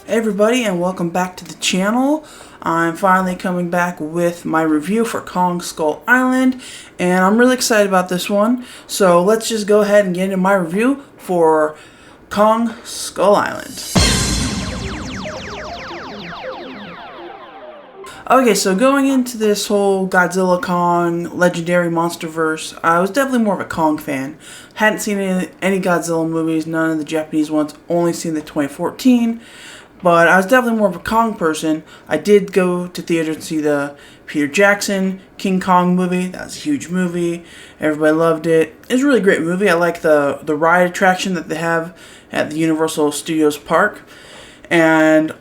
Hey everybody, and welcome back to the channel. I'm finally coming back with my review for Kong Skull Island, and I'm really excited about this one. So let's just go ahead and get into my review for Kong Skull Island. Okay, so going into this whole Godzilla Kong legendary monsterverse, I was definitely more of a Kong fan. Hadn't seen any Godzilla movies, none of the Japanese ones, only seen the 2014. But I was definitely more of a Kong person. I did go to theater to see the Peter Jackson King Kong movie. That was a huge movie. Everybody loved it. It was a really great movie. I like the ride attraction that they have at the Universal Studios Park. And,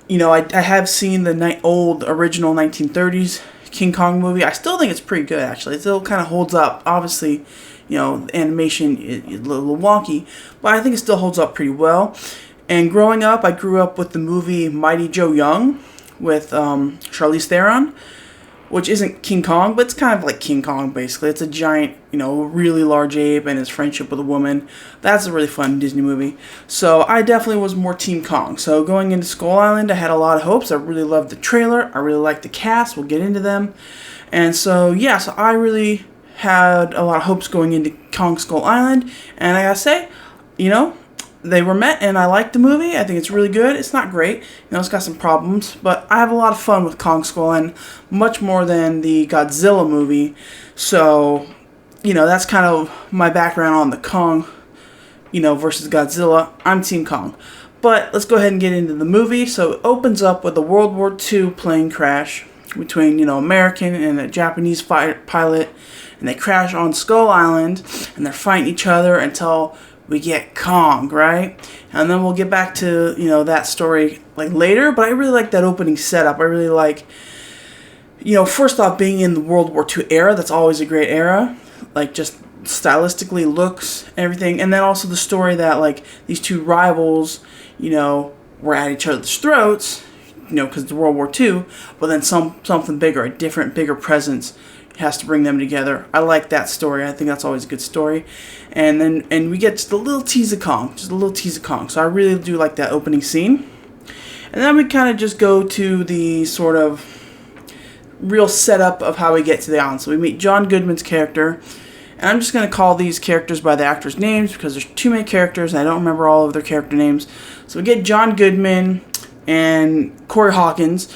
you know, I have seen the old original 1930s King Kong movie. I still think it's pretty good, actually. It still kind of holds up. Obviously, you know, the animation is a little wonky, but I think it still holds up pretty well. And growing up, I grew up with the movie Mighty Joe Young with Charlize Theron, which isn't King Kong, but it's kind of like King Kong, basically. It's a giant, you know, really large ape and his friendship with a woman. That's a really fun Disney movie. So I definitely was more Team Kong. So going into Skull Island, I had a lot of hopes. I really loved the trailer. I really liked the cast. We'll get into them. And so, yeah, so I really had a lot of hopes going into Kong Skull Island. And I gotta say, you know, they were met, and I like the movie. I think it's really good. It's not great. You know, it's got some problems, but I have a lot of fun with Kong Skull Island, much more than the Godzilla movie. So, you know, that's kind of my background on the Kong, you know, versus Godzilla. I'm Team Kong. But let's go ahead and get into the movie. So it opens up with a World War II plane crash between, you know, American and a Japanese pilot, and they crash on Skull Island, and they're fighting each other until we get Kong, right? And then we'll get back to, you know, that story like later, but I really like that opening setup. I really like, you know, first off, being in the World War II era. That's always a great era, like just stylistically, looks, everything. And then also the story that, like, these two rivals, you know, were at each other's throats, you know, because it's World War II, but then something bigger, a different, bigger presence has to bring them together. I like that story. I think that's always a good story. And we get just a little tease of Kong. Just a little tease of Kong. So I really do like that opening scene. And then we kind of just go to the sort of real setup of how we get to the island. So we meet John Goodman's character. And I'm just going to call these characters by the actors' names because there's too many characters and I don't remember all of their character names. So we get John Goodman and Corey Hawkins,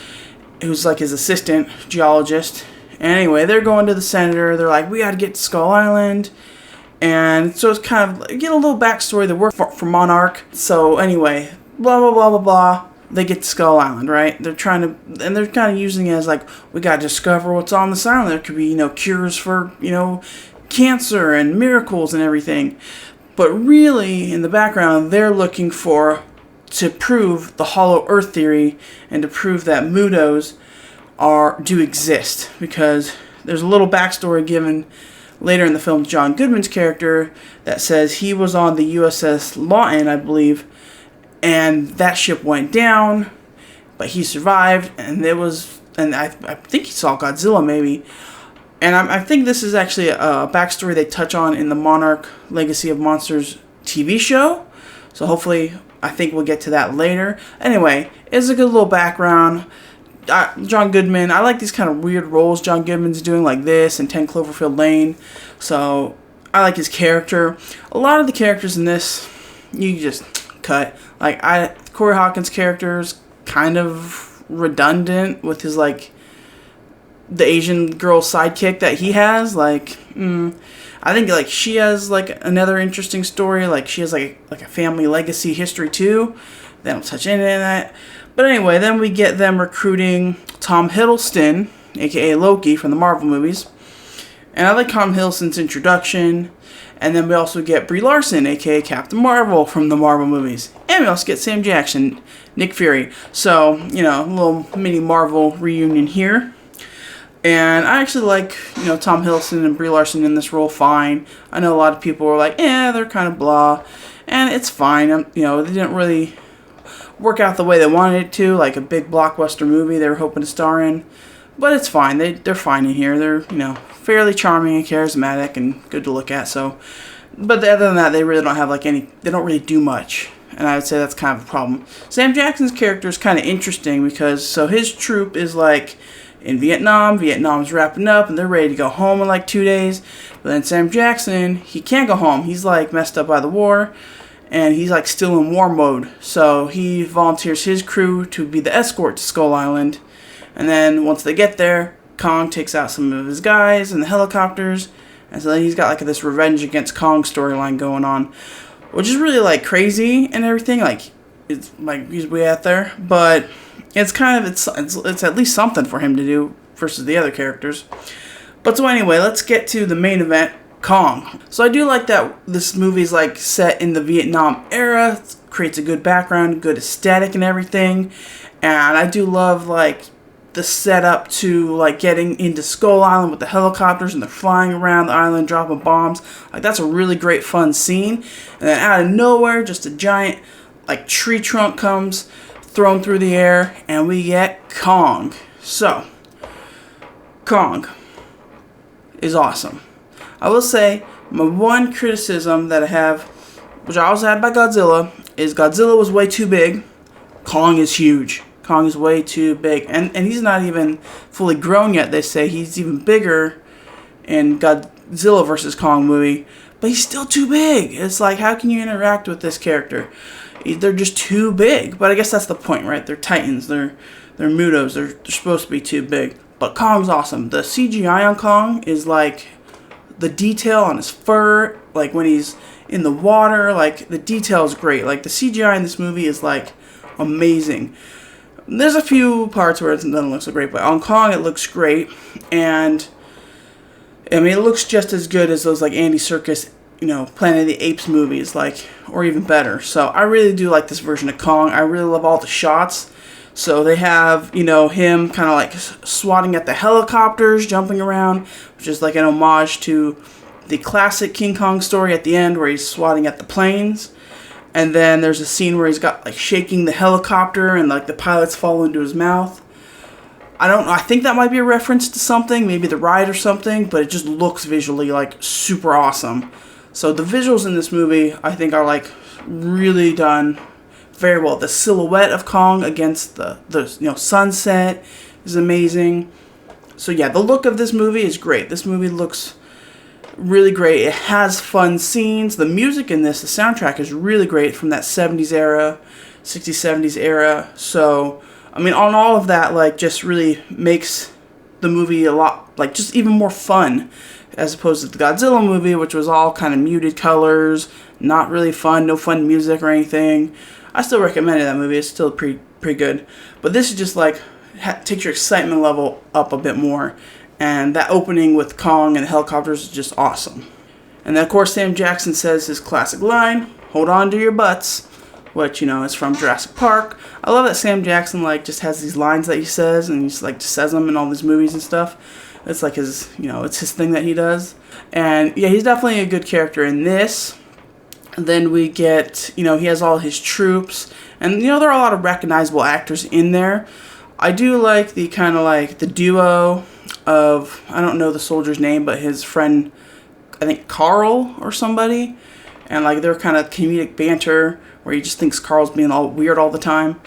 who's like his assistant geologist. Anyway, they're going to the senator. They're like, we got to get to Skull Island. And so it's kind of, get a little backstory. They work for Monarch. So anyway, blah, blah, blah, blah, blah. They get to Skull Island, right? They're kind of using it as like, we got to discover what's on this island. There could be, you know, cures for, you know, cancer and miracles and everything. But really, in the background, they're looking to prove the Hollow Earth theory and to prove that Mudos do exist, because there's a little backstory given later in the film, John Goodman's character, that says he was on the USS Lawton, I believe, and that ship went down, but he survived, and I think he saw Godzilla maybe, and I think this is actually a backstory they touch on in the Monarch Legacy of Monsters TV show, so hopefully, I think we'll get to that later. Anyway, it's a good little background. John Goodman, I like these kind of weird roles John Goodman's doing, like this and 10 Cloverfield Lane. So I like his character. A lot of the characters in this, you just cut. Like Corey Hawkins' character is kind of redundant with his, like, the Asian girl sidekick that he has. Like, I think, like, she has, like, another interesting story. Like, she has like a family legacy history too. They don't touch any of that. But anyway, then we get them recruiting Tom Hiddleston, a.k.a. Loki, from the Marvel movies. And I like Tom Hiddleston's introduction. And then we also get Brie Larson, a.k.a. Captain Marvel, from the Marvel movies. And we also get Sam Jackson, Nick Fury. So, you know, a little mini Marvel reunion here. And I actually like, you know, Tom Hiddleston and Brie Larson in this role fine. I know a lot of people were like, they're kind of blah. And it's fine. You know, they didn't really work out the way they wanted it to, like a big blockbuster movie they were hoping to star in. But it's fine. They're fine in here. They're, you know, fairly charming and charismatic and good to look at. So, but other than that, they really don't have like they don't really do much and I would say that's kind of a problem. Sam Jackson's character is kind of interesting because his troop is like in Vietnam. Vietnam's wrapping up and they're ready to go home in like 2 days. But then Sam Jackson, he can't go home. He's like messed up by the war and he's like still in war mode. So he volunteers his crew to be the escort to Skull Island. And then once they get there, Kong takes out some of his guys in the helicopters. And so then he's got like this revenge against Kong storyline going on, which is really like crazy and everything. Like it's like he's way out there, but it's kind of it's at least something for him to do versus the other characters. But so anyway, let's get to the main event, Kong. So I do like that this movie's like set in the Vietnam era, creates a good background, good aesthetic and everything. And I do love like the setup to like getting into Skull Island with the helicopters and they're flying around the island dropping bombs. Like that's a really great fun scene. And then out of nowhere, just a giant like tree trunk comes thrown through the air and we get Kong. So Kong is awesome. I will say my one criticism that I have, which I also had by Godzilla, is Godzilla was way too big. Kong is huge. Kong is way too big. And he's not even fully grown yet, they say. He's even bigger in Godzilla vs. Kong movie. But he's still too big. It's like, how can you interact with this character? They're just too big. But I guess that's the point, right? They're titans. They're Mutos. They're supposed to be too big. But Kong's awesome. The CGI on Kong is like the detail on his fur. Like when he's in the water. Like the detail is great. Like the CGI in this movie is like amazing. There's a few parts where it doesn't look so great, but on Kong it looks great, and I mean it looks just as good as those like Andy Serkis, Planet of the Apes movies, like, or even better. So I really do like this version of Kong. I really love all the shots. So they have, him kind of like swatting at the helicopters, jumping around, which is like an homage to the classic King Kong story at the end where he's swatting at the planes. And then there's a scene where he's got like shaking the helicopter and like the pilots fall into his mouth. I don't know. I think that might be a reference to something, maybe The Ride or something, but it just looks visually like super awesome. So the visuals in this movie, I think, are like really done very well. The silhouette of Kong against the sunset is amazing. So yeah, the look of this movie is great. This movie looks really great. It has fun scenes. The music in this, the soundtrack is really great from that 70s era, 60s, 70s era. So, I mean, on all of that, like, just really makes the movie a lot, like, just even more fun as opposed to the Godzilla movie, which was all kind of muted colors, not really fun, no fun music or anything. I still recommended that movie. It's still pretty good. But this is just like, takes your excitement level up a bit more. And that opening with Kong and the helicopters is just awesome. And then, of course, Sam Jackson says his classic line, "Hold on to your butts," which, is from Jurassic Park. I love that Sam Jackson, like, just has these lines that he says, and he's, like, just says them in all these movies and stuff. It's like his, it's his thing that he does. And, yeah, he's definitely a good character in this. And then we get, he has all his troops. And, there are a lot of recognizable actors in there. I do like the kind of, like, the duo of, I don't know the soldier's name, but his friend, I think Carl or somebody, and like their kind of comedic banter where he just thinks Carl's being all weird all the time.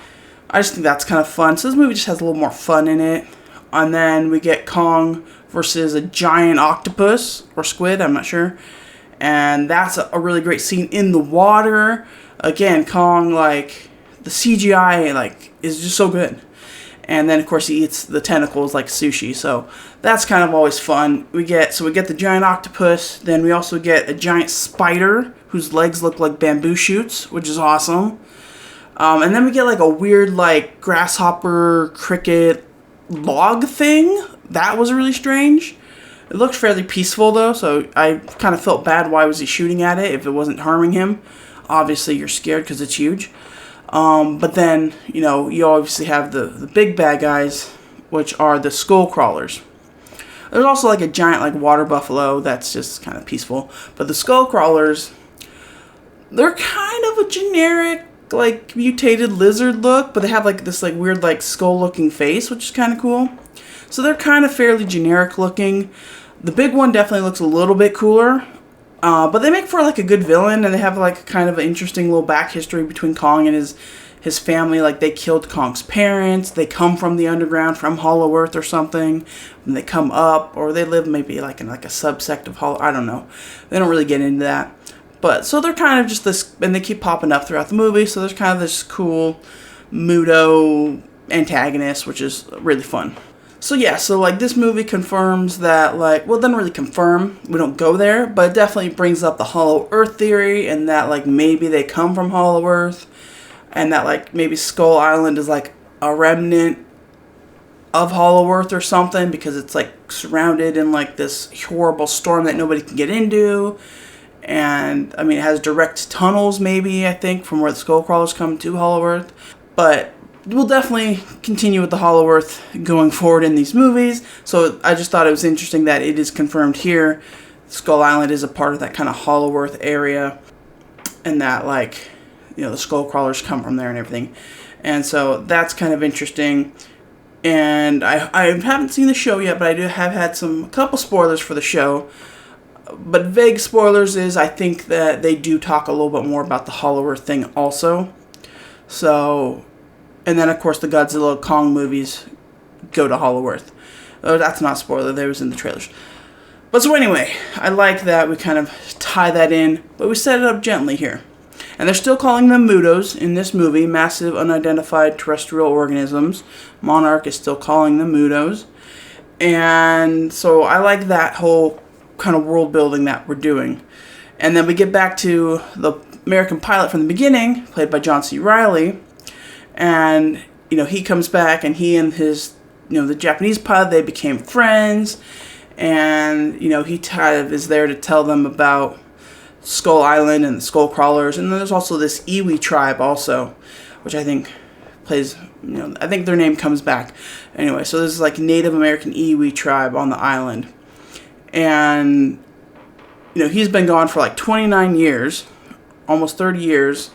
I just think that's kind of fun. So this movie just has a little more fun in it. And then we get Kong versus a giant octopus or squid, I'm not sure. And that's a really great scene in the water. Again, Kong, like, the CGI, like, is just so good. And then, of course, he eats the tentacles like sushi. So that's kind of always fun. We get the giant octopus. Then we also get a giant spider whose legs look like bamboo shoots, which is awesome. And then we get like a weird like grasshopper cricket log thing. That was really strange. It looked fairly peaceful though, so I kind of felt bad. Why was he shooting at it if it wasn't harming him? Obviously, you're scared because it's huge. But then, you obviously have the big bad guys, which are the skull crawlers. There's also like a giant like water buffalo that's just kind of peaceful. But the skull crawlers, they're kind of a generic like mutated lizard look, but they have like this like weird like skull looking face, which is kind of cool. So they're kind of fairly generic looking. The big one definitely looks a little bit cooler. But they make for like a good villain, and they have like kind of an interesting little back history between Kong and his family. Like they killed Kong's parents. They come from the underground, from Hollow Earth or something. And they come up, or they live maybe like in like a subsect of Hollow. I don't know. They don't really get into that. But so they're kind of just this, and they keep popping up throughout the movie. So there's kind of this cool Muto antagonist, which is really fun. So yeah, so like this movie confirms that, like, well, it doesn't really confirm, we don't go there, but it definitely brings up the Hollow Earth theory, and that like maybe they come from Hollow Earth, and that like maybe Skull Island is like a remnant of Hollow Earth or something, because it's like surrounded in like this horrible storm that nobody can get into. And I mean, it has direct tunnels, maybe, I think, from where the Skullcrawlers come to Hollow Earth. But we'll definitely continue with the Hollow Earth going forward in these movies. So I just thought it was interesting that it is confirmed here. Skull Island is a part of that kind of Hollow Earth area. And that, like, you know, the Skullcrawlers come from there and everything. And so that's kind of interesting. And I haven't seen the show yet, but I do have had a couple spoilers for the show. But vague spoilers is, I think that they do talk a little bit more about the Hollow Earth thing also. So, and then of course the Godzilla Kong movies go to Hollow Earth. That's not a spoiler, that was in the trailers. But so anyway, I like that we kind of tie that in, but we set it up gently here. And they're still calling them Mutos in this movie, massive unidentified terrestrial organisms. Monarch is still calling them Mutos. And so I like that whole kind of world building that we're doing. And then we get back to the American pilot from the beginning, played by John C. Reilly, and you know, he comes back, and he and his, you know, the Japanese pilot, they became friends, and you know, he kind of is there to tell them about Skull Island and the Skullcrawlers. And then there's also this Iwi tribe also, which I think plays, you know, I think their name comes back anyway. So this is like Native American Iwi tribe on the island. And, you know, he's been gone for like 29 years, almost 30 years.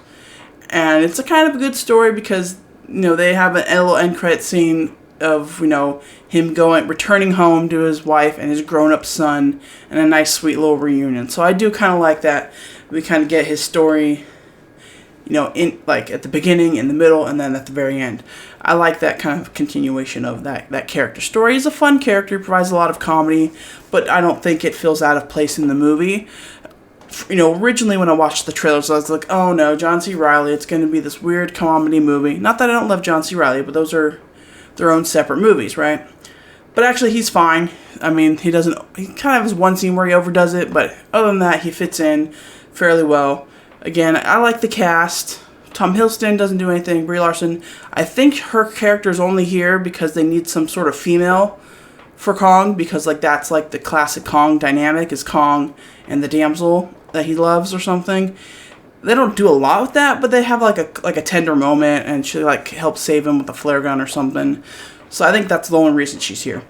And it's a kind of a good story because, you know, they have a little end credit scene of, you know, him returning home to his wife and his grown-up son, and a nice, sweet little reunion. So I do kind of like that. We kind of get his story, you know, in like at the beginning, in the middle, and then at the very end. I like that kind of continuation of that character story. He's a fun character, he provides a lot of comedy, but I don't think it feels out of place in the movie. You know, originally when I watched the trailers, I was like, oh no, John C. Reilly, it's going to be this weird comedy movie. Not that I don't love John C. Reilly, but those are their own separate movies, right? But actually, he's fine. I mean, he kind of has one scene where he overdoes it, but other than that, he fits in fairly well. Again, I like the cast. Tom Hiddleston doesn't do anything. Brie Larson, I think her character is only here because they need some sort of female for Kong, because like that's like the classic Kong dynamic, is Kong and the damsel that he loves or something. They don't do a lot with that, but they have like a tender moment, and she like helps save him with a flare gun or something. So I think that's the only reason she's here.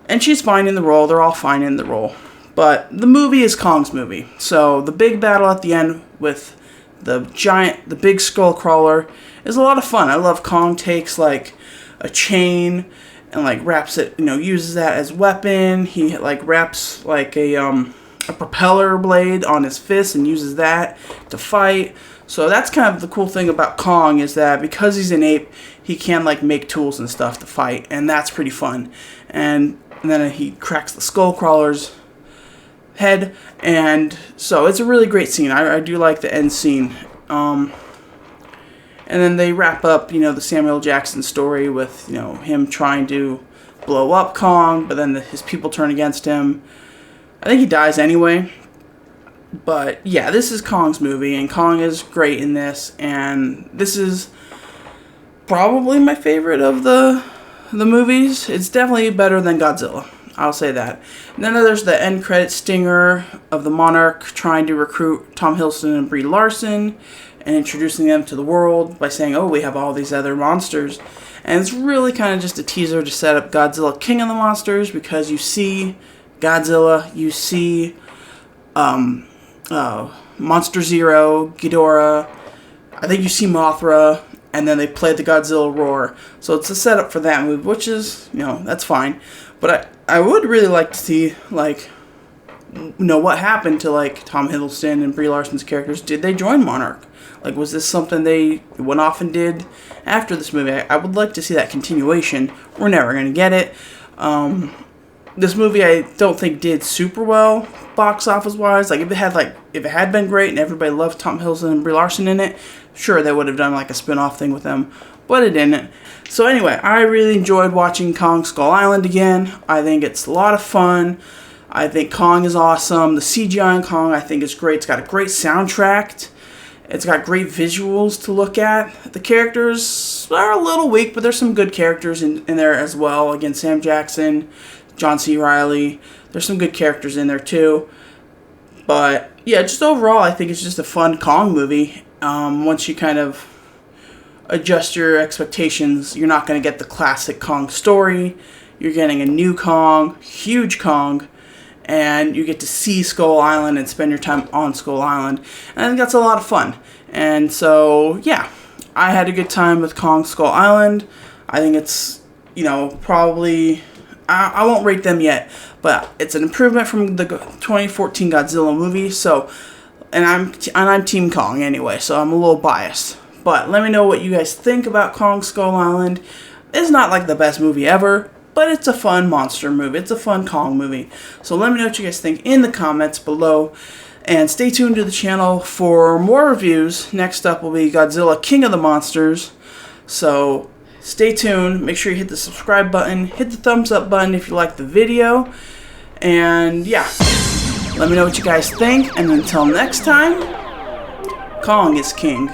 And she's fine in the role. They're all fine in the role. But the movie is Kong's movie. So the big battle at the end with the big skull crawler is a lot of fun. I love Kong takes like a chain and like wraps it, you know, uses that as weapon. He like wraps like a propeller blade on his fist and uses that to fight. So that's kind of the cool thing about Kong, is that because he's an ape, he can like make tools and stuff to fight, and that's pretty fun. And then he cracks the skull crawler's head, and so it's a really great scene. I do like the end scene. And then they wrap up, you know, the Samuel Jackson story with, you know, him trying to blow up Kong, but then his people turn against him. I think he dies anyway. But yeah, this is Kong's movie, and Kong is great in this, and this is probably my favorite of the movies. It's definitely better than Godzilla, I'll say that. And then there's the end credit stinger of the Monarch trying to recruit Tom Hiddleston and Brie Larson and introducing them to the world by saying, oh, we have all these other monsters. And it's really kind of just a teaser to set up Godzilla King of the Monsters, because you see Godzilla, you see Monster Zero, Ghidorah, I think you see Mothra, and then they play the Godzilla roar. So it's a setup for that movie, which is, you know, that's fine. But I would really like to see, like, what happened to like Tom Hiddleston and Brie Larson's characters. Did they join Monarch? Like, was this something they went off and did after this movie? I would like to see that continuation. We're never going to get it. This movie I don't think did super well box office wise. Like, if it had been great and everybody loved Tom Hiddleston and Brie Larson in it, sure, they would have done like a spin-off thing with them, but it didn't. So anyway, I really enjoyed watching Kong Skull Island again. I think it's a lot of fun. I think Kong is awesome. The CGI in Kong I think is great. It's got a great soundtrack. It's got great visuals to look at. The characters are a little weak, but there's some good characters in there as well. Again, Sam Jackson, John C. Reilly. There's some good characters in there too. But yeah, just overall, I think it's just a fun Kong movie. Once you kind of adjust your expectations, you're not going to get the classic Kong story. You're getting a new Kong, huge Kong, and you get to see Skull Island and spend your time on Skull Island. And I think that's a lot of fun. And so, yeah, I had a good time with Kong Skull Island. I think it's, probably, I won't rate them yet, but it's an improvement from the 2014 Godzilla movie. So, and I'm Team Kong anyway, so I'm a little biased. But let me know what you guys think about Kong Skull Island. It's not like the best movie ever, but it's a fun monster movie. It's a fun Kong movie. So let me know what you guys think in the comments below. And stay tuned to the channel for more reviews. Next up will be Godzilla King of the Monsters. So stay tuned. Make sure you hit the subscribe button. Hit the thumbs up button if you like the video. And yeah, let me know what you guys think. And until next time, Kong is king.